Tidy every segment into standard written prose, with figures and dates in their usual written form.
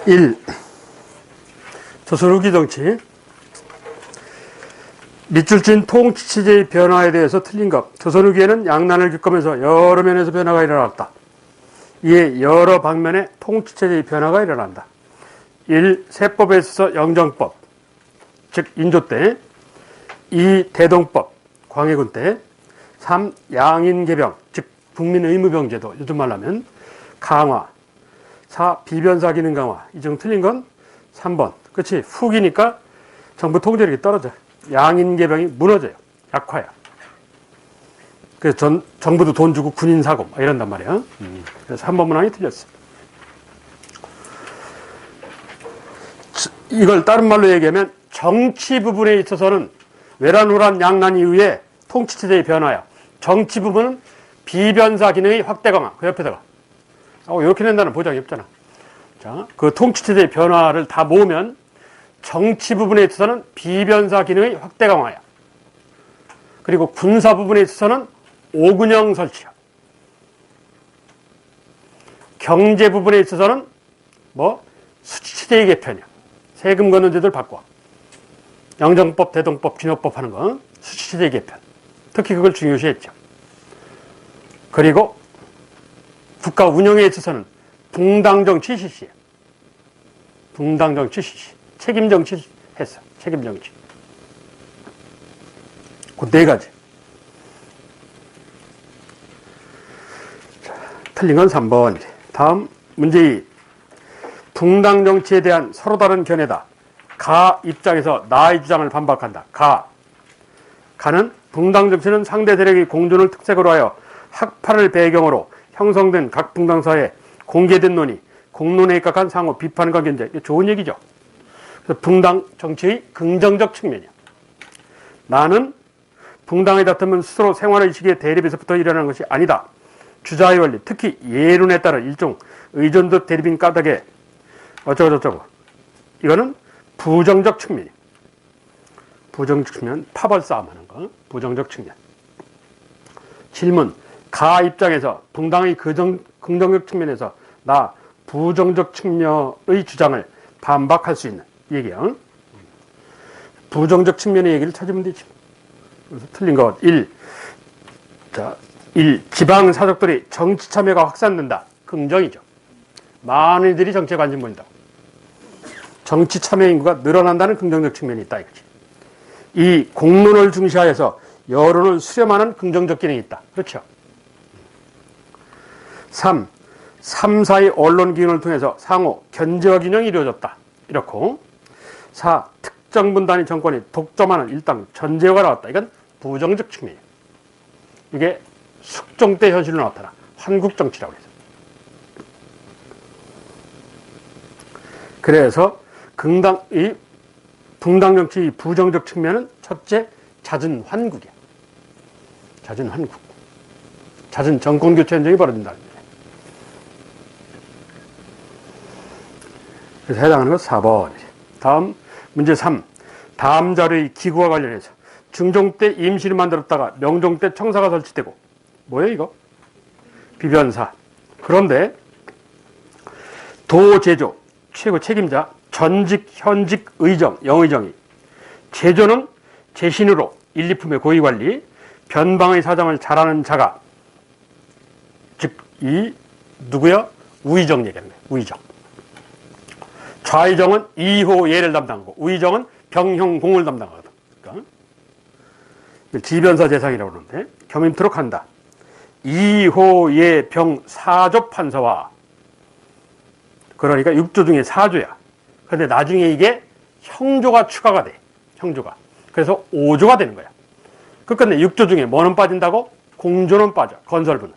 1. 조선 후기 정치. 밑줄친 통치체제의 변화에 대해서 틀린 것. 조선 후기에는 양난을 겪으면서 여러 면에서 변화가 일어났다. 이에 여러 방면의 통치체제의 변화가 일어난다. 1. 세법에 있어서 영정법, 즉 인조 때. 2. 대동법, 광해군 때. 3. 양인개병, 즉 국민의무병제도, 요즘 말로 하면 강화. 4. 비변사 기능 강화. 이 중 틀린 건 3번. 그렇지. 후기니까 정부 통제력이 떨어져. 양인개병이 무너져요. 약화야. 그래서 정부도 돈 주고 군인 사고 이런단 말이야. 그래서 3번 문항이 틀렸어. 이걸 다른 말로 얘기하면 정치 부분에 있어서는 외란후란 양난 이후에 통치체제의 변화야. 정치 부분은 비변사 기능의 확대 강화. 그 옆에다가 이렇게 낸다는 보장이 없잖아. 자, 그 통치체제의 변화를 다 모으면 정치 부분에 있어서는 비변사 기능의 확대 강화야. 그리고 군사 부분에 있어서는 오군형 설치야. 경제 부분에 있어서는 수치체제의 개편이야. 세금 걷는 제도를 바꿔. 영정법, 대동법, 진호법 하는 거 수치체제의 개편. 특히 그걸 중요시했죠. 그리고 국가 운영에 있어서는 붕당정치 실시야. 붕당정치 실시. 책임정치 했어. 책임정치. 그 네 가지. 자, 틀린 건 3번. 다음 문제 2. 붕당정치에 대한 서로 다른 견해다. 가 입장에서 나의 주장을 반박한다. 가는 붕당정치는 상대 세력의 공존을 특색으로 하여 학파를 배경으로 형성된 각 붕당사에 공개된 논의, 공론에 입각한 상호 비판과 견제. 이게 좋은 얘기죠. 그래서 붕당 정치의 긍정적 측면이야. 나는 붕당의 다툼은 스스로 생활의식의 대립에서부터 일어나는 것이 아니다. 주자의 원리, 특히 예론에 따른 일종 의존도 대립인 까닭에 어쩌고저쩌고. 이거는 부정적 측면이야. 부정적 측면, 파벌 싸움하는 거. 부정적 측면. 질문. 가 입장에서 붕당의 긍정적 측면에서 나 부정적 측면의 주장을 반박할 수 있는 얘기야. 부정적 측면의 얘기를 찾으면 되지. 그래서 틀린 것 1. 자, 1. 지방 사족들이 정치 참여가 확산된다. 긍정이죠. 많은 이들이 정치에 관심 보인다. 정치 참여 인구가 늘어난다는 긍정적 측면이 있다 이거지. 2. 공론을 중시하여서 여론을 수렴하는 긍정적 기능이 있다. 그렇죠. 3. 3, 4의 언론 기능을 통해서 상호 견제와 균형이 이루어졌다. 이렇고 4. 특정 분단위 정권이 독점하는 일당 전제가 나왔다. 이건 부정적 측면이에요. 이게 숙종 때 현실로 나타나 한국정치라고 해서. 그래서 이 붕당 정치의 부정적 측면은 첫째 잦은 환국이야. 잦은 환국. 잦은 정권교체 현상이 벌어진다는 거예요. 그래서 해당하는 건 4번. 다음 문제 3. 다음 자료의 기구와 관련해서 중종 때 임시를 만들었다가 명종 때 청사가 설치되고 뭐예요 이거? 비변사. 그런데 도제조 최고 책임자 전직 현직 의정 영의정이 제조는 재신으로 1, 2품의 고위관리 변방의 사정을 잘하는 자가 즉 이 누구야? 우의정 얘기하는 거예요. 우의정. 좌의정은 2호 예를 담당하고 우의정은 병형공을 담당하거든. 그러니까 지변사 재상이라고 그러는데 겸임토록 한다. 2호 예 병 4조 판서와 그러니까 6조 중에 4조야. 그런데 나중에 이게 형조가 추가가 돼. 형조가. 그래서 5조가 되는 거야. 끝끝내 6조 중에 뭐는 빠진다고? 공조는 빠져. 건설부는.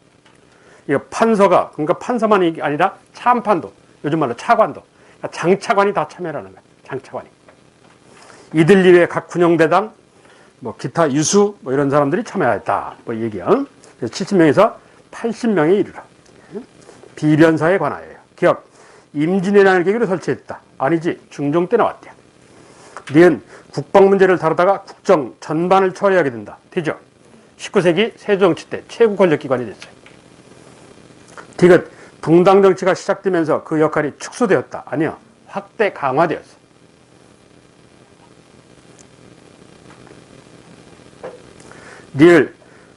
이거 판서가 그러니까 판서만이 아니라 참판도 요즘 말로 차관도 그러니까 장차관이 다 참여를 하는 거야. 장차관이. 이들 이외에 각 군영대당 기타 유수 이런 사람들이 참여했다. 얘기야. 그래서 70명에서 80명에 이르러. 비변사에 관하여요. 기억. 임진왜란을 계기로 설치했다. 아니지. 중종 때 나왔대요. 니은 국방 문제를 다루다가 국정 전반을 처리하게 된다. 되죠. 19세기 세조정치 때 최고 권력기관이 됐어요. 디귿 붕당 정치가 시작되면서 그 역할이 축소되었다. 아니요. 확대 강화되었어. 리을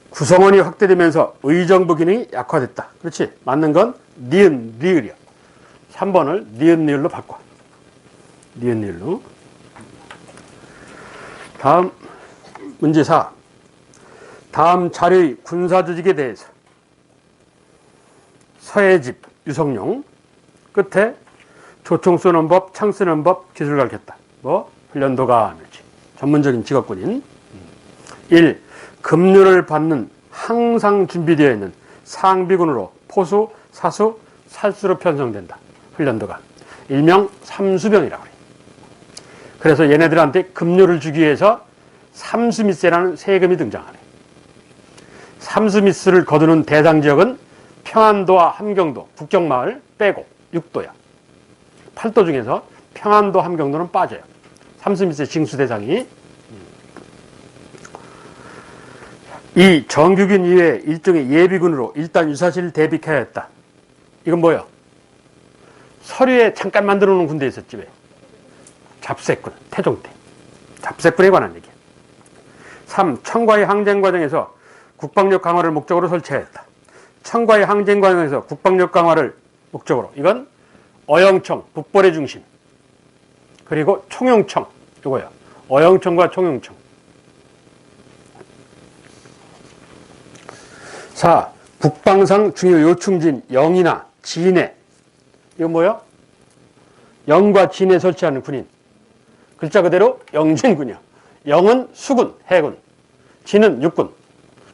구성원이 확대되면서 의정부 기능이 약화됐다. 그렇지? 맞는 건 니은, 리을이야. 3번을 니은, 리을로 바꿔. 니은, 리을로. 다음 문제 4. 다음 자료의 군사조직에 대해서 서예집, 유성룡 끝에 조총 쏘는 법, 창 쓰는 법, 기술 가르쳤다. 뭐 훈련도가 전문적인 직업군인. 1. 급료를 받는 항상 준비되어 있는 상비군으로 포수, 사수, 살수로 편성된다. 훈련도가. 일명 삼수병이라고 그래. 그래서 얘네들한테 급료를 주기 위해서 삼수미세라는 세금이 등장하네. 삼수미세를 거두는 대상 지역은 평안도와 함경도, 국경마을 빼고 6도야. 8도 중에서 평안도, 함경도는 빠져요. 삼수미세 징수 대상이. 이 정규군 이외에 일종의 예비군으로 일단 유사시를 대비해야 했다. 이건 뭐야? 서류에 잠깐 만들어 놓은 군대 있었지 왜? 잡색군, 태종 때. 잡색군에 관한 얘기야. 3. 청과의 항쟁 과정에서 국방력 강화를 목적으로 설치하였다. 청과의 항쟁 과정에서 국방력 강화를 목적으로. 이건 어영청, 북벌의 중심. 그리고 총영청, 이거야. 어영청과 총영청. 4. 국방상 중요 요충지인 영이나 진해. 이건 뭐야? 영과 진해 설치하는 군인. 글자 그대로 영진군이야. 영은 수군, 해군. 진은 육군.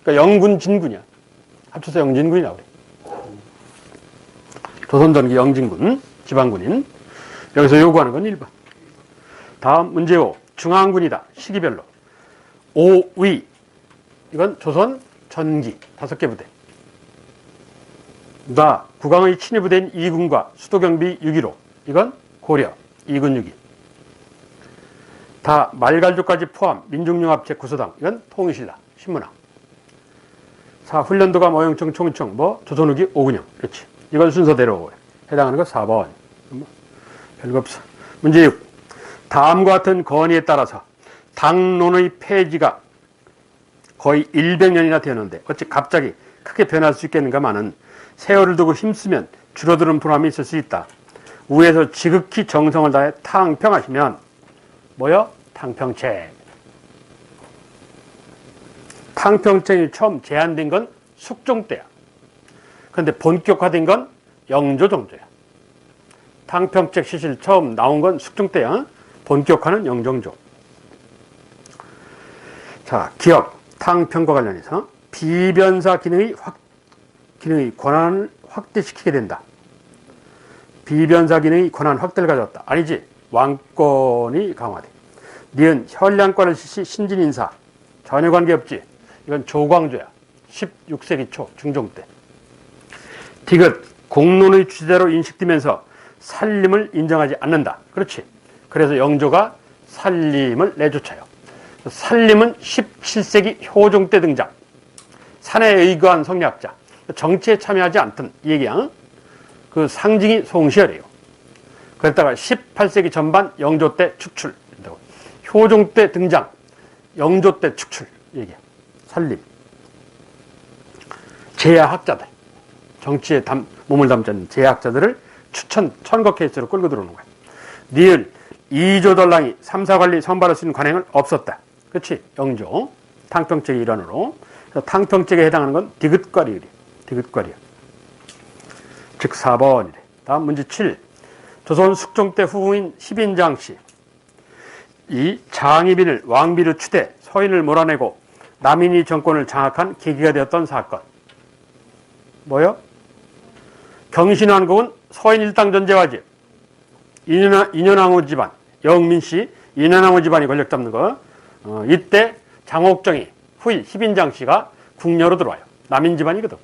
그러니까 영군, 진군이야. 합쳐서 영진군이라고 그래. 조선전기 영진군, 지방군인. 여기서 요구하는 건 1번. 다음 문제 5. 중앙군이다. 시기별로. 5위. 이건 조선 전기 5개 부대. 나 국왕의 친위 부대인 2군과 수도경비 6.15. 이건 고려 2군 6위. 다 말갈조까지 포함 민중융합체 구소당. 이건 통일신라 신문왕. 4. 훈련도감 어영청 총청 뭐 조선후기 5군형. 그렇지. 이건 순서대로 해당하는 거 4번. 별거 없어. 문제 6. 다음과 같은 건의에 따라서 당론의 폐지가 거의 100년이나 되었는데 어찌 갑자기 크게 변할 수 있겠는가마는 세월을 두고 힘쓰면 줄어드는 보람이 있을 수 있다. 우에서 지극히 정성을 다해 탕평하시면 뭐요? 탕평책. 탕평책이 처음 제안된 건 숙종 때야. 그런데 본격화된 건 영조 정도야. 탕평책 시실 처음 나온 건 숙종 때야. 본격화는 영정조. 자, 기억. 탕평과 관련해서 비변사 기능의 권한을 확대시키게 된다. 비변사 기능의 권한 확대를 가져왔다. 아니지. 왕권이 강화돼. 니은 현량권을 실시 신진인사. 전혀 관계없지. 이건 조광조야. 16세기 초 중종 때. 디귿 공론의 주제로 인식되면서 살림을 인정하지 않는다. 그렇지. 그래서 영조가 살림을 내쫓아요. 살림은 17세기 효종 때 등장. 산에 의거한 성리학자. 정치에 참여하지 않던 이 얘기야. 그 상징이 송시열이에요. 그랬다가 18세기 전반 영조 때 축출. 효종 때 등장. 영조 때 축출. 얘기야. 살림. 제야학자들. 정치에 몸을 담지 않는 제야학자들을 천거 케이스로 끌고 들어오는 거야. 니은 이조덜랑이 3사관리 선발할 수 있는 관행은 없었다. 그렇지? 영조. 탕평책의 일환으로. 탕평책에 해당하는 건 디귿과리을이야. 디귿과리을. 즉 4번이래. 다음 문제 7. 조선 숙종 때 후궁인 희빈장씨. 이 장희빈을 왕비로 추대 서인을 몰아내고 남인이 정권을 장악한 계기가 되었던 사건. 뭐요? 경신왕국은 서인 일당 전제와지. 인현왕후 집안. 영민씨, 인현왕후 집안이 권력 잡는 거. 이때 장옥정이 후일 희빈장씨가 궁녀로 들어와요. 남인 집안이거든.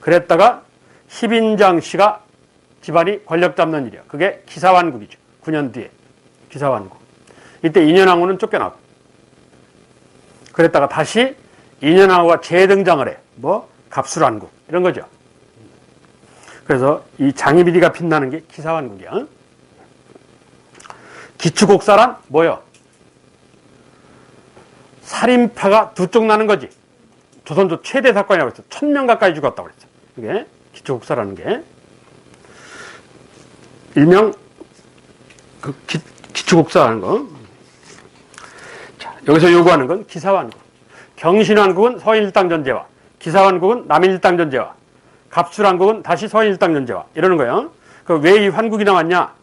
그랬다가 희빈장씨가 집안이 권력 잡는 일이야. 그게 기사완국이죠. 9년 뒤에 기사완국. 이때 인현왕후는 쫓겨나고. 그랬다가 다시 인현왕후가 재등장을 해. 뭐 갑술완국 이런 거죠. 그래서 이 장희비리가 빛나는 게 기사완국이야. 기축옥사란 뭐요? 살인파가 두 쪽 나는 거지. 조선조 최대 사건이라고 했어. 1000명 가까이 죽었다고 그랬어. 이게 기축옥사라는 게. 일명 그 기축옥사라는 거. 자, 여기서 요구하는 건 기사완국. 경신완국은 서인일당 전제와, 기사완국은 남인일당 전제와, 갑술완국은 다시 서인일당 전제와 이러는 거예요. 그 왜 이 환국이 나왔냐?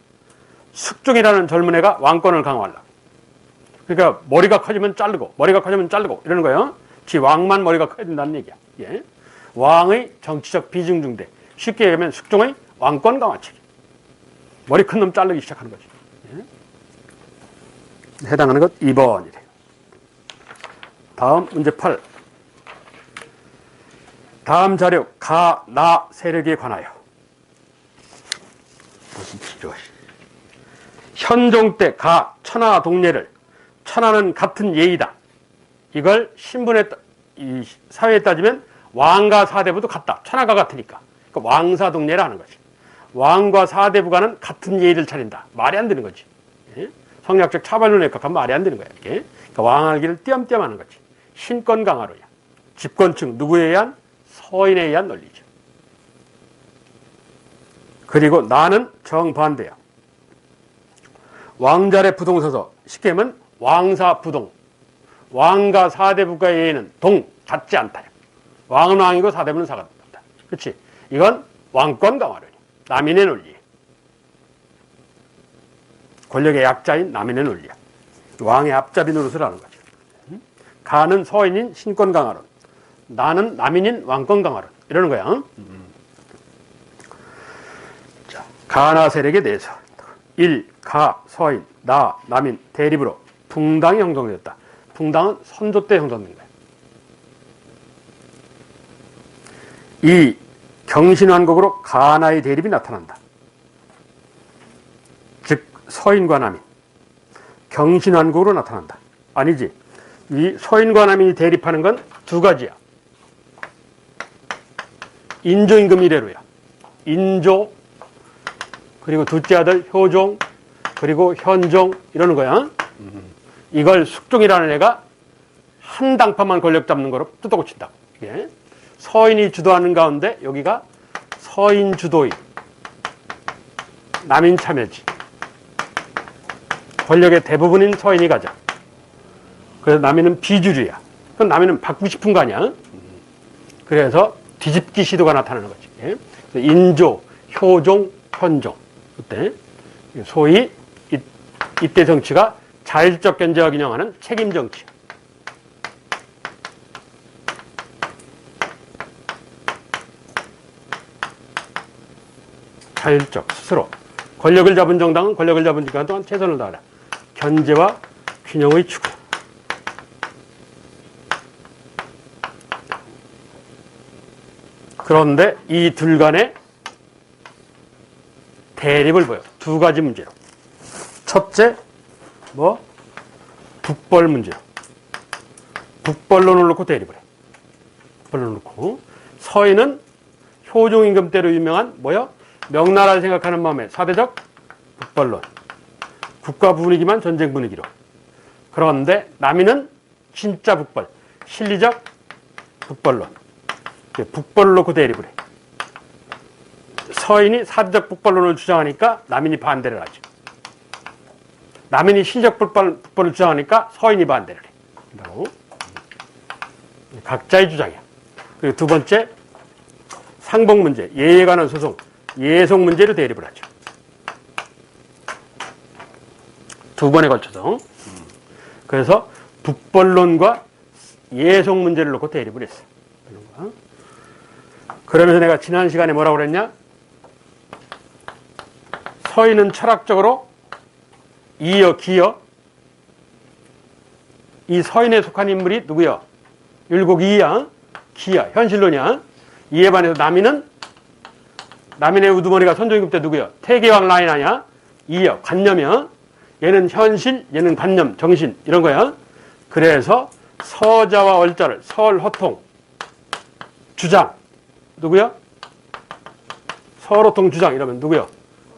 숙종이라는 젊은 애가 왕권을 강화하려고. 그러니까 머리가 커지면 자르고 머리가 커지면 자르고 이러는 거예요. 지 왕만 머리가 커야 된다는 얘기야. 예. 왕의 정치적 비중중대. 쉽게 얘기하면 숙종의 왕권 강화책. 머리 큰 놈 자르기 시작하는 거지. 예. 해당하는 것 2번이래. 다음 문제 8. 다음 자료 가, 나 세력에 관하여. 무슨 지루해. 현종 때 가, 천하 동례를 천하는 같은 예의다. 이걸 신분에 이 사회에 따지면 왕과 사대부도 같다. 천하가 같으니까. 그러니까 왕사동례라 하는 거지. 왕과 사대부가는 같은 예의를 차린다. 말이 안 되는 거지. 예? 성리학적 차별론에 각하면 말이 안 되는 거야. 이게. 그러니까 왕하기를 띄엄띄엄 하는 거지. 신권 강화로야. 집권층 누구에 의한? 서인에 의한 논리죠. 그리고 나는 정반대야. 왕자의 부동서서 쉽게 하면 왕사부동. 왕과 사대부가의 예의는 동 같지 않다. 왕은 왕이고 사대부는 사가 없다. 그렇지? 이건 왕권 강화론이야. 남인의 논리. 권력의 약자인 남인의 논리야. 왕의 앞잡이 노릇을 하는 거죠. 가는 서인인 신권 강화론, 나는 남인인 왕권 강화론 이러는 거야. 자, 가나 세력에 대해서 1. 가, 서인, 나, 남인, 대립으로 붕당이 형성되었다. 붕당은 선조 때 형성된 거야. 2. 경신완국으로 가나의 대립이 나타난다. 즉 서인과 남인. 경신완국으로 나타난다. 아니지. 이 서인과 남인이 대립하는 건 두 가지야. 인조임금 이래로야. 인조, 그리고 둘째 아들 효종, 그리고 현종 이러는 거야. 이걸 숙종이라는 애가 한 당파만 권력 잡는 거로 뜯어 친다. 예. 서인이 주도하는 가운데 여기가 서인 주도의 남인 참여지. 권력의 대부분인 서인이 가자. 그래서 남인은 비주류야. 그럼 남인은 받고 싶은 거 아니야? 그래서 뒤집기 시도가 나타나는 거지. 예. 인조, 효종, 현종. 그때 소위 이때 정치가 자율적 견제와 균형하는 책임 정치. 자율적 스스로 권력을 잡은 정당은 권력을 잡은 기간 동안 최선을 다하라. 견제와 균형의 추구. 그런데 이 둘 간의 대립을 보여. 두 가지 문제로. 첫째, 북벌 문제로. 북벌론을 놓고 대립을 해. 북벌론을 놓고. 서인은 효종임금 때로 유명한 명나라를 생각하는 마음에 사대적 북벌론. 국가 분위기만 전쟁 분위기로. 그런데 남인은 진짜 북벌, 실리적 북벌론. 북벌을 놓고 대립을 해. 서인이 사대적 북벌론을 주장하니까 남인이 반대를 하죠. 남인이 실적 북벌을 주장하니까 서인이 반대를 해. 각자의 주장이야. 그리고 두 번째, 상복 문제, 예에 관한 소송, 예속 문제로 대립을 하죠. 두 번에 걸쳐서. 그래서 북벌론과 예속 문제를 놓고 대립을 했어. 그러면서 내가 지난 시간에 뭐라고 그랬냐? 서인은 철학적으로 이여, 기여. 이 서인에 속한 인물이 누구야? 율곡이야, 기야, 현실론이야. 이에 반해서 남인은 남인의 우두머리가 선조임금 때 누구야? 태계왕 라인 아니야? 이여, 관념이야. 얘는 현실, 얘는 관념, 정신 이런 거야. 그래서 서자와 얼자를 설허통 주장 누구야? 설호통 주장 이러면 누구야?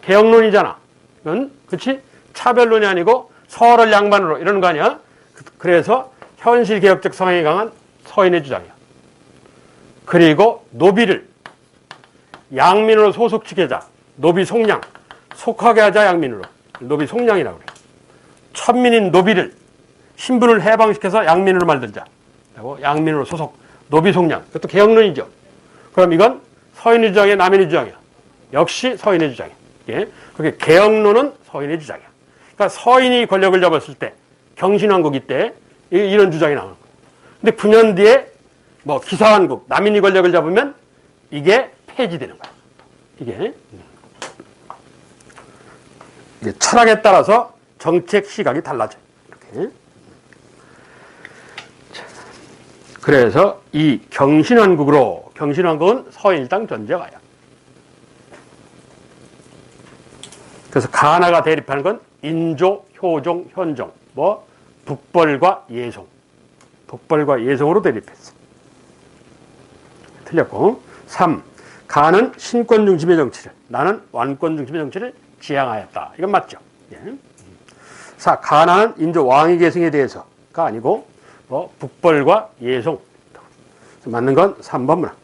개혁론이잖아. 이건 그렇지? 차별론이 아니고 서를 양반으로 이러는 거 아니야? 그래서 현실개혁적 성향이 강한 서인의 주장이야. 그리고 노비를 양민으로 소속시키게 하자. 노비 속량. 속하게 하자 양민으로. 노비 속량이라고 그래. 천민인 노비를 신분을 해방시켜서 양민으로 만들자. 양민으로 소속. 노비 속량. 이것도 개혁론이죠. 그럼 이건 서인의 주장이야, 남인의 주장이야. 역시 서인의 주장이야. 예? 그렇게 개혁론은 서인의 주장이야. 그러니까 서인이 권력을 잡았을 때, 경신왕국이 때 이런 주장이 나오는 거야. 근데 9년 뒤에 뭐 기사왕국, 남인이 권력을 잡으면 이게 폐지되는 거야. 이게 철학에 따라서 정책 시각이 달라져요. 이렇게. 그래서 이 경신왕국은 서인일당 전제가야. 그래서 가나가 대립하는 건 인조, 효종, 현종, 뭐 북벌과 예송. 북벌과 예송으로 대립했어. 틀렸고. 3. 가는 신권 중심의 정치를, 나는 완권 중심의 정치를 지향하였다. 이건 맞죠. 예. 4. 가나는 인조 왕위 계승에 대해서가 아니고 뭐 북벌과 예송. 맞는 건 3번 문항.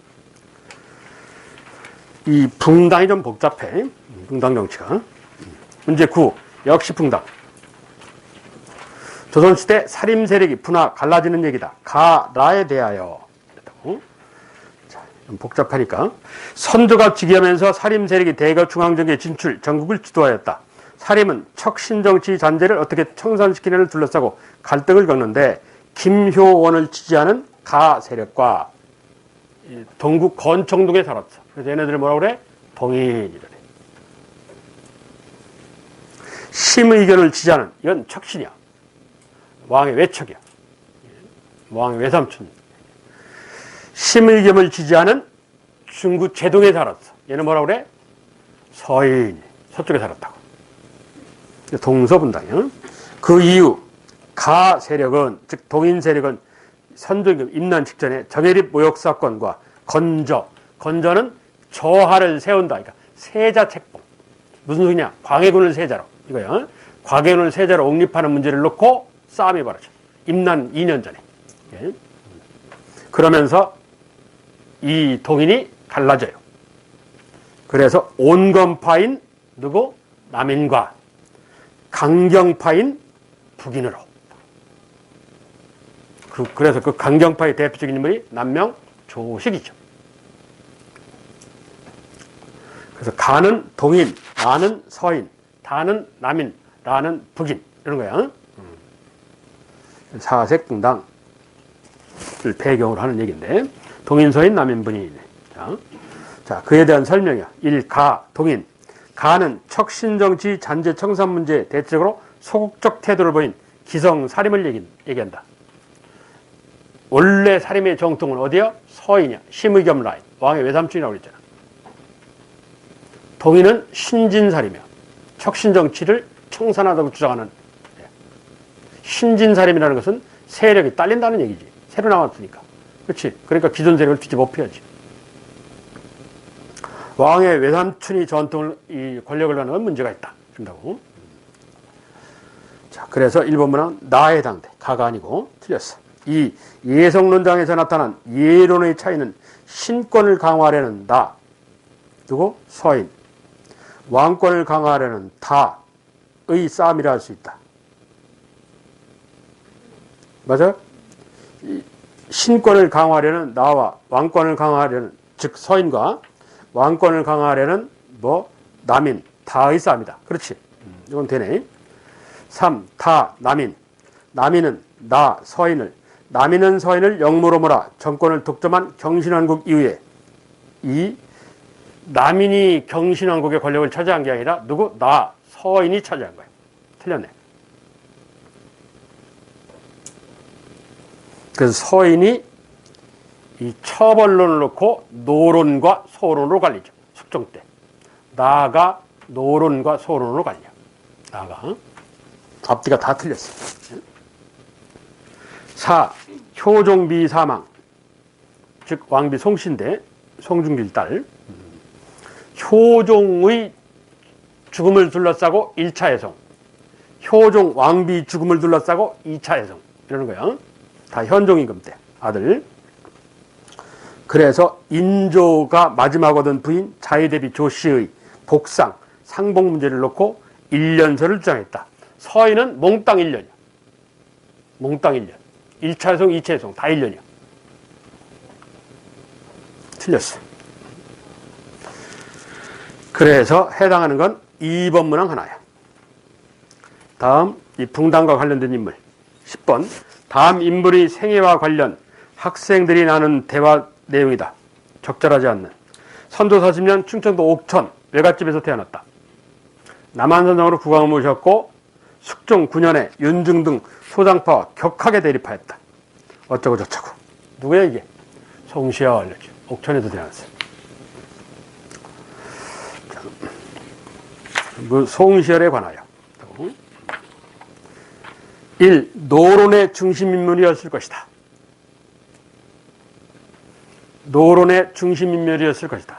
이 붕당이 좀 복잡해. 붕당 정치가. 문제 9. 역시 붕당. 조선시대 살림 세력이 분화 갈라지는 얘기다. 가라에 대하여. 자, 좀 복잡하니까. 선조가 즉위하면서 살림 세력이 대거 중앙정계에 진출, 전국을 주도하였다. 살림은 척신정치 잔재를 어떻게 청산시키느냐를 둘러싸고 갈등을 겪는데 김효원을 지지하는 가 세력과 동국 건청동에 살았어. 그래서 얘네들을 뭐라고 그래? 동인이래. 심의견을 지지하는, 이건 척신이야. 왕의 외척이야. 왕의 외삼촌. 심의겸을 지지하는 중구 제동에 살았어. 얘는 뭐라고 그래? 서인. 서쪽에 살았다고. 동서분당이야. 그 이후 가 세력은, 즉 동인 세력은 선조임금 임난 직전에 정예립 모욕 사건과 건저는 저하를 세운다. 그러니까 세자 책봉. 무슨 소리냐? 광해군을 세자로. 이거야. 광해군을 세자로 옹립하는 문제를 놓고 싸움이 벌어져. 임난 2년 전에. 예. 그러면서 이 동인이 갈라져요. 그래서 온건파인 누구? 남인과 강경파인 북인으로. 그래서 그 강경파의 대표적인 인물이 남명 조식이죠. 그래서 가는 동인, 나는 서인, 다는 남인, 나는 북인. 이런 거야. 사색분당을 배경으로 하는 얘기인데, 동인, 서인, 남인, 북인. 자, 그에 대한 설명이야. 1. 가, 동인. 가는 척신정치 잔재 청산 문제에 대체적으로 소극적 태도를 보인 기성 살림을 얘기한다. 원래 살림의 정통은 어디야? 서인이야. 심의겸 라인. 왕의 외삼촌이라고 그랬잖아. 동인은 신진살이며 척신정치를 청산하다고 주장하는. 신진살림이라는 것은 세력이 딸린다는 얘기지. 새로 나왔으니까. 그렇지. 그러니까 기존 세력을 뒤집어 엎어야지. 왕의 외삼촌이 전통을, 이 권력을 하는 건 문제가 있다. 그런다고. 자, 그래서 1번 문항 나에 해당돼. 가가 아니고 틀렸어. 이 예성론장에서 나타난 예론의 차이는 신권을 강화하려는 나, 그리고 서인, 왕권을 강화하려는 다의 싸움이라 할 수 있다. 맞아? 신권을 강화하려는 나와 왕권을 강화하려는, 즉 서인과 왕권을 강화하려는 뭐 남인, 다의 싸움이다. 그렇지. 이건 되네. 3. 다, 남인. 남인은 나, 서인을, 남인은 서인을 영모로 몰아 정권을 독점한 경신왕국 이후에 이 남인이 경신왕국의 권력을 차지한 게 아니라 누구? 나, 서인이 차지한 거야. 틀렸네. 그래서 서인이 이 처벌론을 놓고 노론과 소론으로 갈리죠. 숙종 때. 나가 노론과 소론으로 갈려. 나가. 앞뒤가 다 틀렸어. 4. 효종비 사망. 즉 왕비 송신대, 송중길 딸. 효종의 죽음을 둘러싸고 1차 해송. 효종 왕비 죽음을 둘러싸고 2차 해성 이러는 거야. 다 현종임금 때 아들. 그래서 인조가 마지막 얻은 부인 자의대비 조씨의 복상 상복 문제를 놓고 1년설을 주장했다. 서인은 몽땅 1년이야. 몽땅 1년. 1차 해성, 2차 해성 다 1년이야. 틀렸어. 그래서 해당하는 건 2번 문항 하나야. 다음 이 붕당과 관련된 인물 10번. 다음 인물의 생애와 관련 학생들이 나눈 대화 내용이다. 적절하지 않는. 선조 40년 충청도 옥천 외갓집에서 태어났다. 남한선장으로 국왕을 모셨고 숙종 9년에 윤중 등 소장파와 격하게 대립하였다. 어쩌고 저쩌고. 누구야 이게? 송시아가 알려줘. 옥천에서 태어났어. 송시열에 관하여 1. 노론의 중심인물이었을 것이다. 노론의 중심인물이었을 것이다.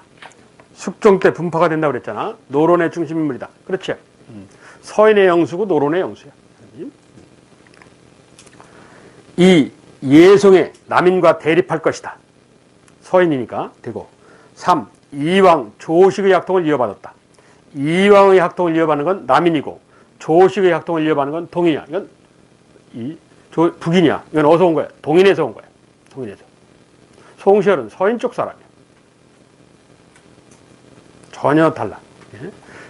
숙종 때 분파가 된다고 그랬잖아. 노론의 중심인물이다. 그렇지. 서인의 영수고 노론의 영수야. 2. 예송의 남인과 대립할 것이다. 서인이니까 되고. 3. 이왕 조식의 학통을 이어받았다. 이왕의 학통을 이어받는 건 남인이고 조식의 학통을 이어받는 건 동인이야. 이건 북인이야. 이건 어디서 온 거야? 동인에서 온 거야. 동인에서. 송시열은 서인 쪽 사람이야. 전혀 달라.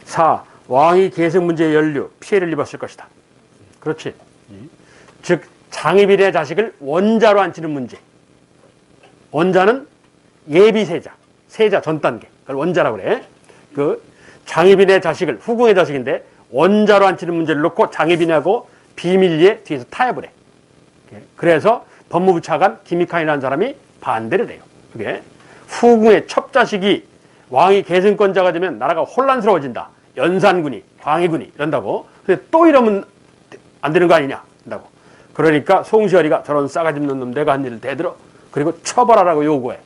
4. 왕이 계승 문제에 연루 피해를 입었을 것이다. 그렇지. 즉 장희빈의 자식을 원자로 앉히는 문제. 원자는 예비세자, 세자 전 단계. 그걸 원자라고 그래. 그 장희빈의 자식을 후궁의 자식인데 원자로 앉히는 문제를 놓고 장희빈하고 비밀리에 뒤에서 타협을 해. 그래서 법무부 차관 김익환이라는 사람이 반대를 해요. 그게 후궁의 첩자식이 왕이 계승권자가 되면 나라가 혼란스러워진다. 연산군이, 광해군이 이런다고. 근데 또 이러면 안 되는 거 아니냐. 한다고. 그러니까 송시열이가 저런 싸가지 없는 놈 내가 한 일을 대들어. 그리고 처벌하라고 요구해.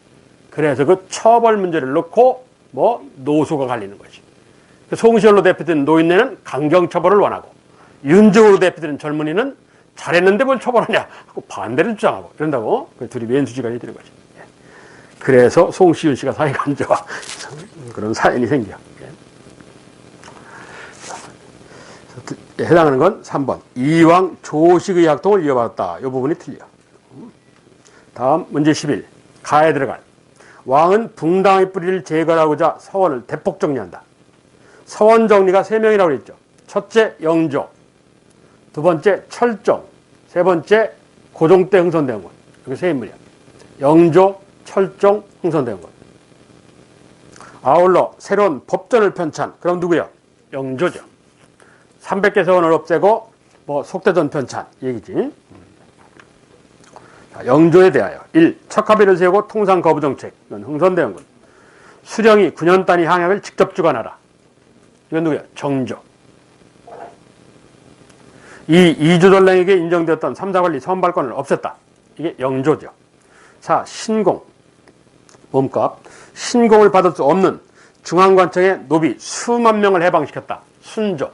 그래서 그 처벌 문제를 놓고 노소가 갈리는 거지. 송시열로 대표된 노인네는 강경처벌을 원하고 윤정으로 대표되는 젊은이는 잘했는데 뭘 처벌하냐 하고 반대를 주장하고 이런다고. 둘이 맨수지간이 되는 거지. 그래서 송시윤 씨가 사이가 안 좋아. 그런 사연이 생겨. 해당하는 건 3번. 이왕 조식의 학통을 이어받았다. 이 부분이 틀려. 다음 문제 11. 가에 들어갈. 왕은 붕당의 뿌리를 제거하고자 서원을 대폭 정리한다. 서원 정리가 3명이라고 그랬죠. 첫째 영조, 두 번째 철종, 세 번째 고종 때 흥선대원군. 이렇게 세 인물이야. 영조, 철종, 흥선대원군. 아울러 새로운 법전을 편찬. 그럼 누구야? 영조죠. 300개 서원을 없애고 속대전 편찬 얘기지. 자, 영조에 대하여 1. 척하비를 세우고 통상 거부 정책. 이건 흥선대원군. 수령이 9년 단위 항약을 직접 주관하라. 이건 누구야? 정조. 2. 이주전랑에게 인정되었던 삼사관리 선발권을 없앴다. 이게 영조죠. 4. 신공. 몸값. 신공을 받을 수 없는 중앙관청의 노비 수만 명을 해방시켰다. 순조.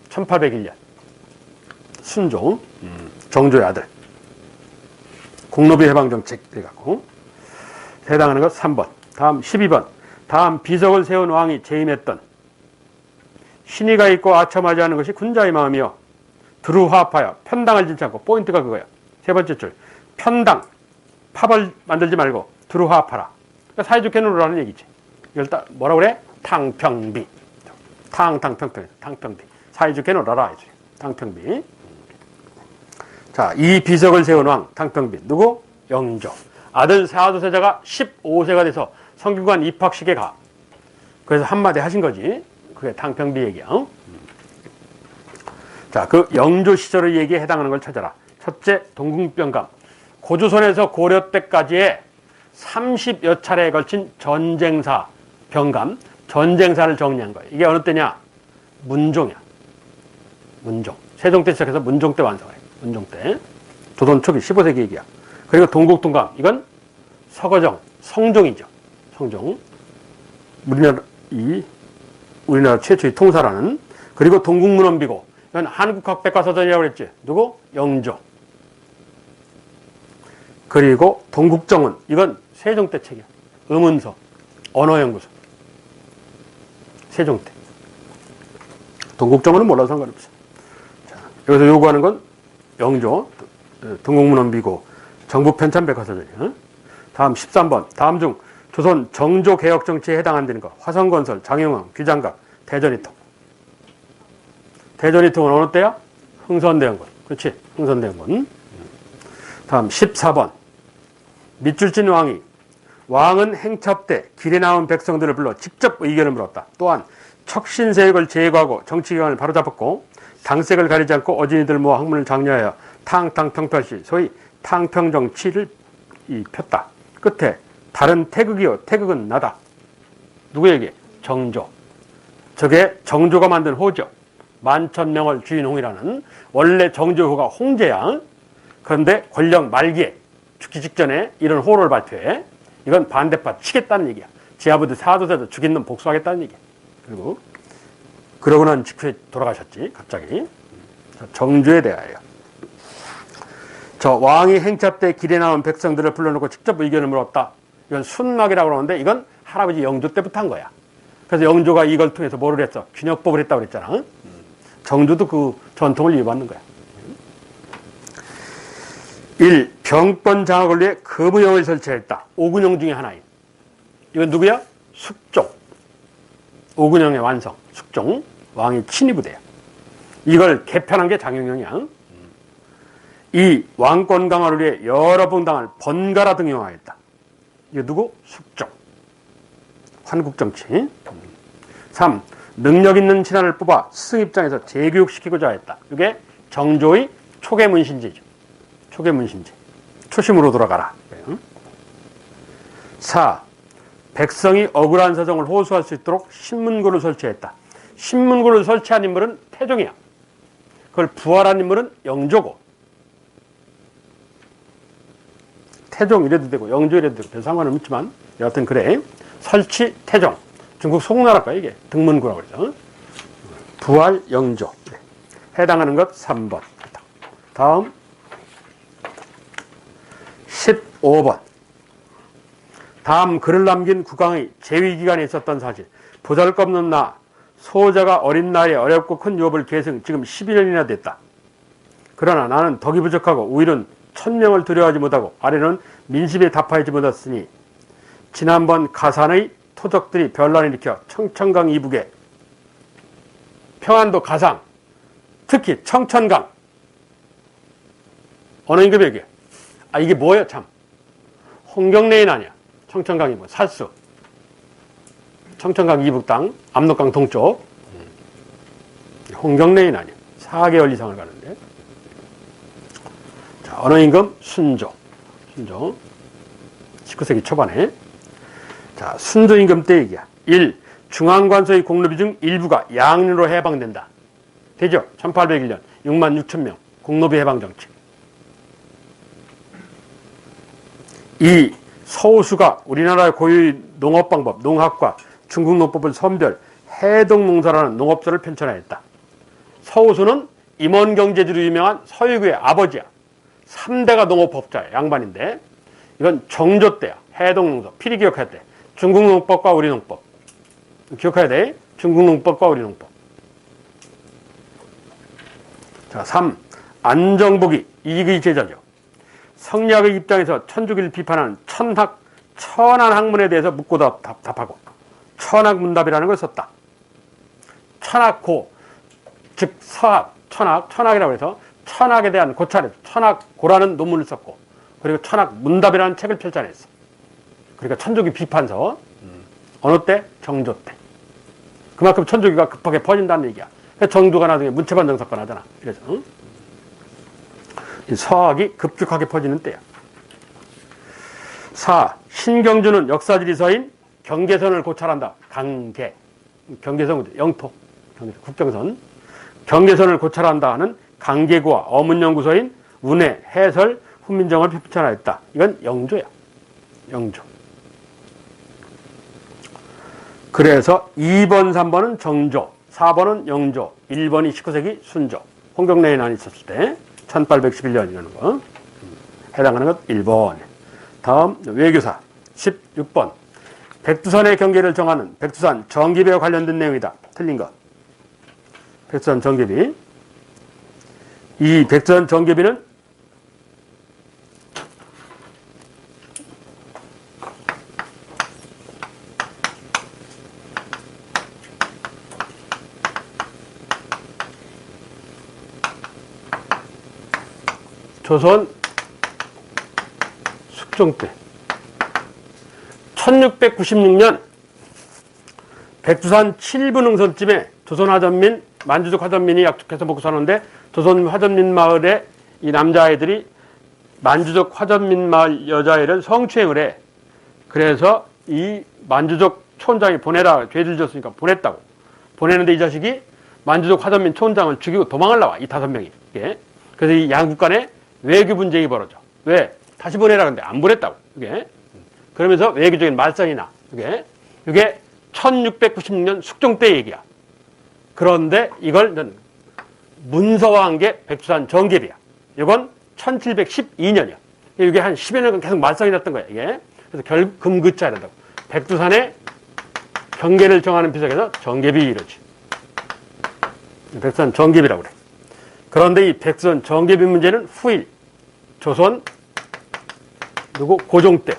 1801년. 순조. 정조의 아들. 공노비 해방정책. 이래갖고. 해당하는 것 3번. 다음 12번. 다음 비석을 세운 왕이 재임했던 신의가 있고 아첨하지 않은 것이 군자의 마음이요. 두루화합하여 편당을 짓지 않고. 포인트가 그거야. 세 번째 줄. 편당. 팝을 만들지 말고 두루화합하라. 그러니까 사이좋게 놀으라는 얘기지. 이걸 딱 뭐라고 그래? 탕평비. 탕평비. 사이좋게 놀아라. 탕평비. 자, 이 비석을 세운 왕 탕평비. 누구? 영조. 아들 사도세자가 15세가 돼서 성균관 입학식에 가. 그래서 한마디 하신 거지. 그게 탕평비 얘기야. 자, 그 영조 시절의 얘기에 해당하는 걸 찾아라. 첫째, 동국병감. 고조선에서 고려 때까지의 30여 차례에 걸친 전쟁사 병감, 전쟁사를 정리한 거예요. 이게 어느 때냐? 문종이야. 문종. 세종 때 시작해서 문종 때 완성해. 문종 때. 조선 초기 15세기 얘기야. 그리고 동국동감. 이건 서거정, 성종이죠. 성종. 우리나라 최초의 통사라는. 그리고 동국문헌비고. 이건 한국학백과사전이라고 그랬지. 누구? 영조. 그리고 동국정은 이건 세종 때 책이야. 음운서, 언어연구소. 세종 때. 동국정은 몰라도 상관없어. 자, 여기서 요구하는 건 영조, 동국문헌비고, 정부편찬백과사전이야. 다음 13번. 다음 중 조선 정조 개혁 정치에 해당한다는 거. 화성건설, 장영왕, 귀장각, 대전이통. 대전이통은 어느 때야? 흥선대원군. 그렇지? 흥선대원군. 다음 14번. 밑줄진 왕은 행첩 때 길에 나온 백성들을 불러 직접 의견을 물었다. 또한 척신세력을 제거하고 정치기관을 바로잡았고 당색을 가리지 않고 어진이들 모아 학문을 장려하여 탕탕평평시 소위 탕평정치를 폈다. 끝에 다른 태극이요 태극은 나다. 누구에게? 정조. 저게 정조가 만든 호죠. 만천명을 주인홍이라는. 원래 정조호가 홍제야. 그런데 권력 말기에 죽기 직전에 이런 호를 발표해. 이건 반대파 치겠다는 얘기야. 지 아버지 사도세도 죽인 놈 복수하겠다는 얘기야. 그리고 그러고 난 직후에 돌아가셨지 갑자기. 정조에 대하여. 저 왕이 행차 때 길에 나온 백성들을 불러놓고 직접 의견을 물었다. 이건 순막이라고 그러는데 이건 할아버지 영조 때부터 한 거야. 그래서 영조가 이걸 통해서 뭐를 했어? 균역법을 했다고 그랬잖아. 정조도 그 전통을 이어받는 거야. 1. 병권 장악을 위해 거부영을 설치했다. 오군영 중에 하나인. 이건 누구야? 숙종. 오군영의 완성. 숙종. 왕이 친위부대야. 이걸 개편한 게 장영영이야. 2. 왕권 강화를 위해 여러 봉당을 번갈아 등용하였다. 이거 누구? 숙종. 환국정치. 3. 능력 있는 신하를 뽑아 스승 입장에서 재교육시키고자 했다. 이게 정조의 초계문신제죠. 초계문신제. 초심으로 돌아가라. 4. 백성이 억울한 사정을 호소할 수 있도록 신문고를 설치했다. 신문고를 설치한 인물은 태종이야. 그걸 부활한 인물은 영조고. 태종 이래도 되고 영조 이래도 되고 별 상관은 없지만 여하튼 그래. 설치 태종. 중국 송나라 거야 이게. 등문구라고 그러죠. 부활 영조. 해당하는 것 3번. 다음 15번. 다음 글을 남긴 국왕의 재위기간에 있었던 사실. 보잘것없는 나 소자가 어린 나이에 어렵고 큰 유업을 계승 지금 11년이나 됐다. 그러나 나는 덕이 부족하고 우일은 천명을 두려워하지 못하고 아래는 민심에 답하지 못했으니 지난번 가산의 토적들이 변란을 일으켜 청천강 이북에 평안도 가상 특히 청천강 어느 임금에게 이게 뭐예요 참 홍경래인 아니야. 청천강이 뭐 살수 청천강 이북 땅 압록강 동쪽 홍경래인 아니야. 4개월 이상을 가는데. 자, 어느 임금? 순조 19세기 초반에. 자, 순조 임금 때 얘기야. 1. 중앙관서의 공로비 중 일부가 양리로 해방된다. 되죠? 1801년 6만 6천 명 공로비 해방 정책. 2. 서우수가 우리나라의 고유의 농업방법, 농학과 중국 농법을 선별, 해동농사라는 농업소를 편찬하였다. 서우수는 임원경제지로 유명한 서유구의 아버지야. 3대가 농업법자야. 양반인데 이건 정조 때야. 해동농사. 필히 기억해야 돼. 중국 농법과 우리 농법. 기억해야 돼. 중국 농법과 우리 농법. 자, 3. 안정복이 이익의 제자죠. 성리학의 입장에서 천주교를 비판하는 천안학문에 대해서 묻고 답하고 천학문답이라는 걸 썼다. 천학고, 즉 서학, 천학이라고 해서 천학에 대한 고찰에 천학고라는 논문을 썼고 그리고 천학문답이라는 책을 펼쳐냈어. 그러니까 천주교 비판서. 어느 때? 정조 때. 그만큼 천주교가 급하게 퍼진다는 얘기야. 정조가 나중에 문체반정 사건 하잖아. 그래서 서학이 급격하게 퍼지는 때야. 4. 신경주는 역사지리서인 경계선을 고찰한다. 경계선, 영토, 국경선. 경계선을 고찰한다 하는 강계구와 어문연구소인 운해, 해설, 훈민정을 편찬하였다. 이건 영조야. 영조. 그래서 2번, 3번은 정조, 4번은 영조, 1번이 19세기 순조. 홍경래에 난 있었을 때 1811년이라는 거. 해당하는 것 1번. 다음 외교사 16번. 백두산의 경계를 정하는 백두산 정기비와 관련된 내용이다. 틀린 것. 백두산 정계비. 이 백두산 정계비는 조선 숙종 때 1696년 백두산 7분 응선쯤에 조선 화전민, 만주족 화전민이 약속해서 먹고 사는데 조선 화전민 마을에 이 남자아이들이 만주족 화전민 마을 여자아이를 성추행을 해. 그래서 이 만주족 촌장이 보내라, 죄를 졌으니까 보냈다고. 보내는데 이 자식이 만주족 화전민 촌장을 죽이고 도망을 나와. 이 5명이. 예. 그래서 이 양국 간에 외교 분쟁이 벌어져. 왜? 다시 보내라 근데 안 보냈다고. 이게. 그러면서 외교적인 말썽이 나. 이게 1696년 숙종 때 얘기야. 그런데 이걸 문서화한 게 백두산 정계비야. 이건 1712년이야. 이게 한 10여 년간 계속 말썽이 났던 거야. 이게. 그래서 금그자야 된다고. 백두산의 경계를 정하는 비석에서 정계비 이러지. 백두산 정계비라고 그래. 그런데 이 백두산 정계비 문제는 후일 조선 고종 때,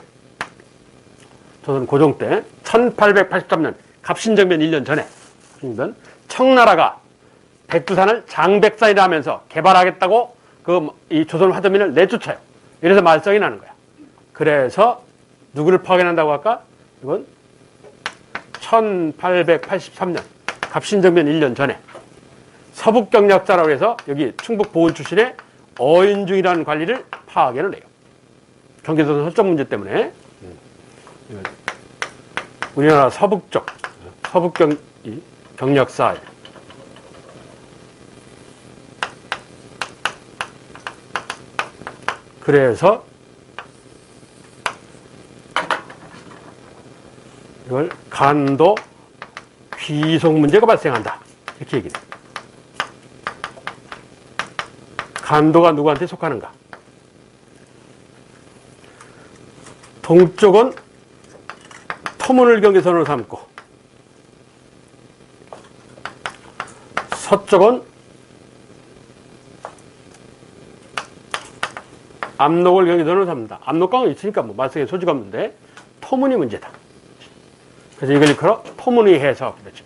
조선 고종 때 1883년 갑신정변 1년 전에 청나라가 백두산을 장백산이라 하면서 개발하겠다고 이 조선 화전민을 내쫓아요. 이래서 말썽이 나는 거야. 그래서 누구를 파견한다고 할까? 이건 1883년 갑신정변 1년 전에 서북경략사라고 해서 여기 충북 보은 출신의 어인중이라는 관리를 파견을 해요. 경계도선 설정 문제 때문에. 우리나라 서북쪽, 서북경략사. 그래서 이걸 간도 귀속 문제가 발생한다. 이렇게 얘기해요. 간도가 누구한테 속하는가? 동쪽은 터문을 경계선으로 삼고 서쪽은 압록을 경계선으로 삼는다. 압록강은 있으니까 뭐 말썽에 소지가 없는데 터문이 문제다. 그래서 이걸 일컬어 터문의 해석. 그렇죠.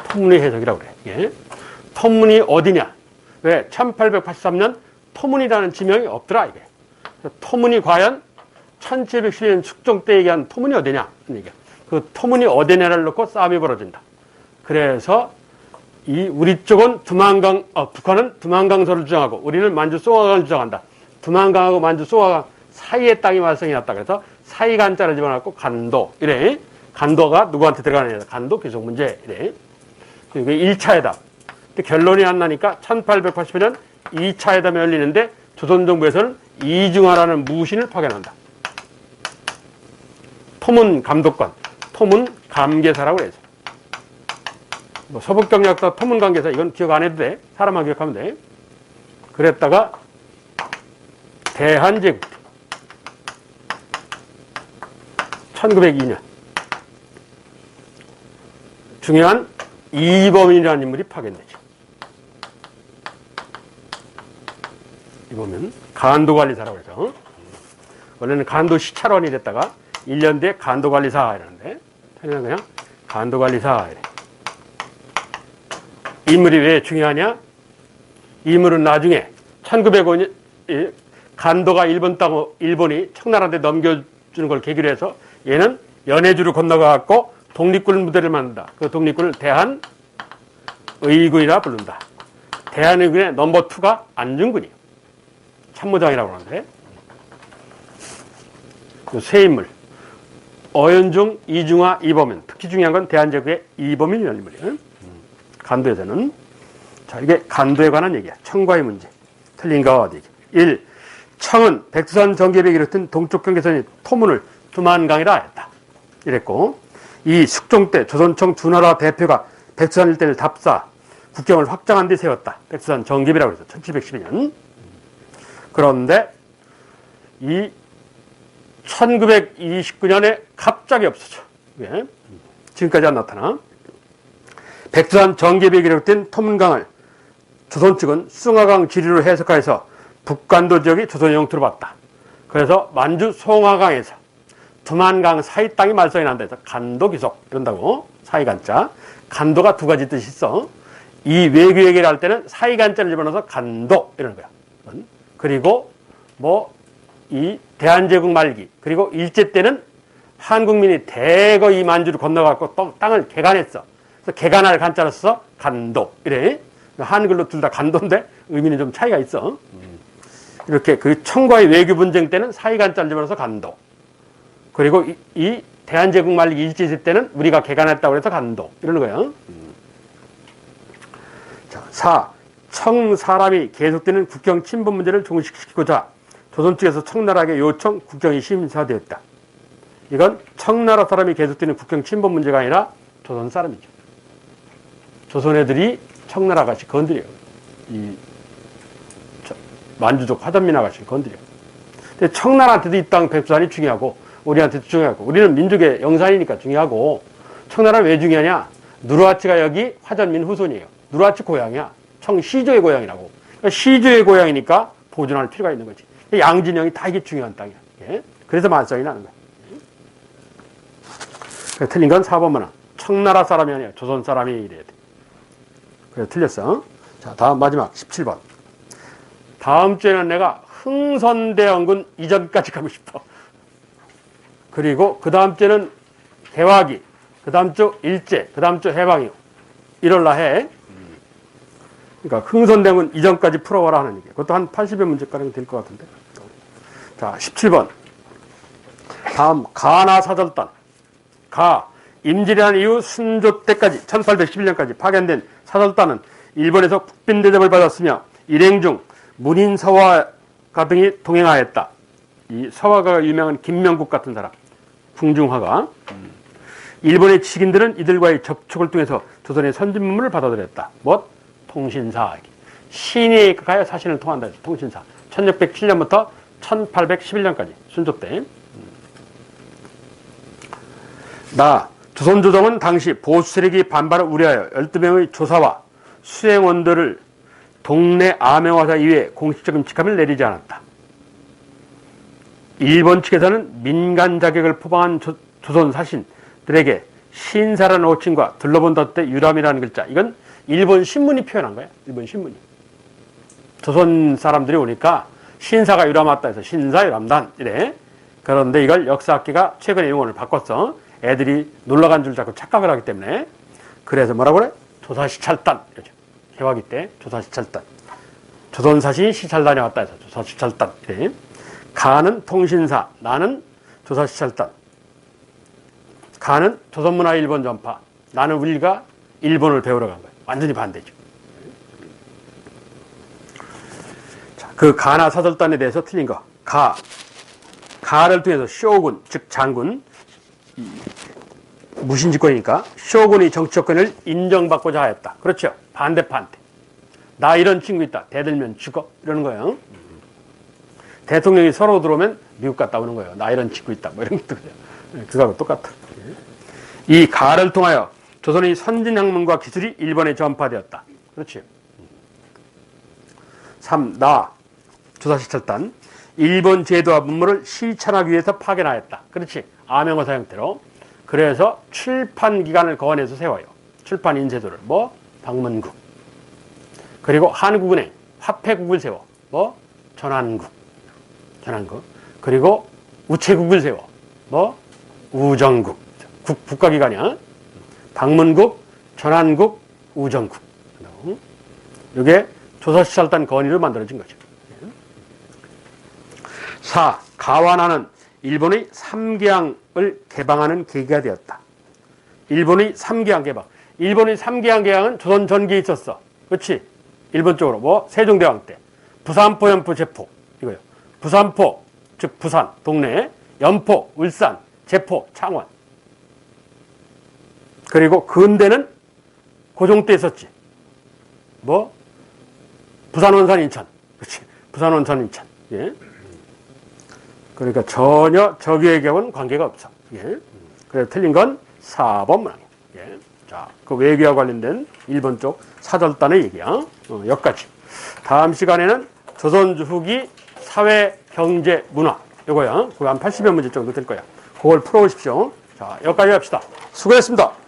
터문의 해석이라고 그래. 예. 터문이 어디냐? 왜? 1883년 터문이라는 지명이 없더라, 이게. 터문이 과연 1712년 숙종 때 얘기한 터문이 어디냐? 그 터문이 어디냐를 놓고 싸움이 벌어진다. 그래서 우리 쪽은 북한은 두만강서를 주장하고 우리는 만주 송화강을 주장한다. 두만강하고 만주 송화강 사이에 땅이 발생이 났다. 그래서 사이간자를 집어넣고 간도. 이래. 간도가 누구한테 들어가느냐? 간도 귀속 문제. 이래. 이게 1차 회담. 결론이 안 나니까 1880년 2차 회담이 열리는데 조선정부에서는 이중하라는 무신을 파견한다. 토문 감독관, 토문 감계사라고 해서. 뭐 서북경략사 토문 감계사 이건 기억 안 해도 돼. 사람만 기억하면 돼. 그랬다가 대한제국 1902년 중요한 이범인이라는 인물이 파견되죠. 이범인 간도관리사라고 해서 원래는 간도시찰원이 됐다가 1년 뒤에 간도관리사 이러는데 그냥 간도관리사 이래. 인물이 왜 중요하냐? 인물은 나중에 1905년 간도가 일본이 청나라한테 넘겨주는 걸 계기로 해서 얘는 연해주를 건너가갖고 독립군 무대를 만든다. 그 독립군을 대한의군이라 부른다. 대한의군의 넘버 2가 안중근이에요. 참모장이라고 하는데 세 인물 어연중, 이중화, 이범인. 특히 중요한 건 대한제국의 이범인이라는 인물이에요. 간도에서는 자 이게 간도에 관한 얘기야. 청과의 문제. 틀린 거 어디? 1. 청은 백두산 정계백이 이렇든 동쪽 경계선이 토문을 두만강이라 했다. 이랬고, 이 숙종 때 조선청 주나라 대표가 백두산 일대를 답사, 국경을 확장한 데 세웠다. 백두산 정계비라고 해서 1712년. 그런데 이 1929년에 갑자기 없어져. 왜? 지금까지 안 나타나. 백두산 정계비에 기록된 토문강을 조선 측은 숭화강 지리로 해석하여서 북간도 지역이 조선의 영토로 봤다. 그래서 만주 송화강에서 두만강 사이 땅이 말썽이 난다 해서 간도 기속 이런다고. 사이간자. 간도가 두 가지 뜻이 있어. 이 외교 얘기를 할 때는 사이간자를 집어넣어서 간도 이러는 거야. 그리고 이 대한제국 말기 그리고 일제 때는 한국민이 대거 이 만주를 건너가고 또 땅을 개간했어. 그래서 개간할 간자를 써서 간도 이래. 한글로 둘 다 간도인데 의미는 좀 차이가 있어. 이렇게 그 청과의 외교 분쟁 때는 사이간자를 집어넣어서 간도. 그리고 이 대한제국 말기 일제 시대 때는 우리가 개간했다고 해서 간도 이러는 거예요. 자, 4. 청 사람이 계속되는 국경 침범 문제를 종식시키고자 조선 측에서 청나라에게 요청 국경이 심사되었다. 이건 청나라 사람이 계속되는 국경 침범 문제가 아니라 조선 사람이죠. 조선 애들이 청나라 아가씨 건드려요. 이 만주족 화전민 아가씨를 건드려요. 근데 청나라한테도 이 땅 백두산이 중요하고 우리한테도 중요하고 우리는 민족의 영산이니까 중요하고 청나라는 왜 중요하냐? 누르하치가 여기 화전민 후손이에요. 누르하치 고향이야. 청시조의 고향이라고. 그러니까 시조의 고향이니까 보존할 필요가 있는 거지. 양진영이 다 이게 중요한 땅이야. 예? 그래서 말썽이 나는 거야. 그래서 틀린 건 4번만은 청나라 사람이 아니야. 조선 사람이 이래야 돼. 그래서 틀렸어. 자, 다음 마지막 17번. 다음 주에는 내가 흥선대원군 이전까지 가고 싶어. 그리고 그 다음 주에는 개화기, 그 다음 주 일제, 그 다음 주 해방이요. 이럴라 해. 그러니까 흥선대원군 이전까지 풀어와라 하는 얘기. 그것도 한 80여 문제가량 될 것 같은데. 자, 17번. 다음 가나사절단. 임질이라는 이후 순조 때까지 1811년까지 파견된 사절단은 일본에서 국빈대접을 받았으며 일행 중 문인 서화가 등이 동행하였다. 이 서화가 유명한 김명국 같은 사람, 궁중화가. 일본의 지식인들은 이들과의 접촉을 통해서 조선의 선진문물을 받아들였다. 통신사. 신이 가야 사신을 통한다. 통신사. 1607년부터 1811년까지 순조 때. 조선조정은 당시 보수 세력이 반발을 우려하여 12명의 조사와 수행원들을 동네 암행화사 이외에 공식적인 직함을 내리지 않았다. 일본 측에서는 민간 자격을 포방한 조선 사신들에게 신사라는 호칭과 들러본다 때 유람이라는 글자. 이건 일본 신문이 표현한 거야. 일본 신문이. 조선 사람들이 오니까 신사가 유람 왔다 해서 신사 유람단 이래. 그런데 이걸 역사학계가 최근에 용어를 바꿨어. 애들이 놀러간 줄 자꾸 착각을 하기 때문에. 그래서 뭐라고 그래? 조사시찰단 이러죠. 개화기 때 조사시찰단. 조선사신이 시찰단에 왔다 해서 조사시찰단 이래. 가는 통신사, 나는 조사시찰단. 가는 조선문화 일본 전파, 나는 우리가 일본을 배우러 간 거야. 완전히 반대죠. 자, 그 가나 사절단에 대해서 틀린 거. 가를 통해서 쇼군, 즉 장군, 무신집권이니까 쇼군이 정치권을 인정받고자 하였다. 그렇죠. 반대파한테. 나 이런 친구 있다. 대들면 죽어. 이러는 거예요. 대통령이 서로 들어오면 미국 갔다 오는 거예요. 나 이런 친구 있다. 이런 것도 그래요. 그거하고 똑같아. 이 가를 통하여 조선의 선진학문과 기술이 일본에 전파되었다. 그렇지. 3. 조사시찰단. 일본 제도와 문물을 실천하기 위해서 파견하였다. 그렇지. 암행어사 형태로. 그래서 출판 기관을 거원해서 세워요. 출판 인쇄소를. 방문국. 그리고 한국은행, 화폐국을 세워. 전환국. 그리고 우체국을 세워. 우정국. 국가기관이야. 방문국, 전환국, 우정국. 이게 조사시찰단 건의로 만들어진 거죠. 4. 가와나는 일본의 삼계항을 개방하는 계기가 되었다. 일본의 삼계항 개방. 일본의 삼계항 개방은 조선 전기에 있었어. 그렇지? 일본 쪽으로. 세종대왕 때. 부산포, 연포, 제포. 이거요. 부산포, 즉 부산, 동네. 연포, 울산, 제포, 창원. 그리고 근대는 고종 때 있었지. 뭐? 부산, 원산, 인천. 그렇지. 부산, 원산, 인천. 예. 그러니까 전혀 저기에게는 관계가 없어. 예. 그래서 틀린 건 4번 문항이에요. 예. 자, 그 외교와 관련된 1번 쪽 사절단의 얘기야. 여기까지. 다음 시간에는 조선 후기 사회, 경제, 문화. 요거야. 그거 한 80여 문제 정도 될 거야. 그걸 풀어오십시오. 자, 여기까지 합시다. 수고했습니다.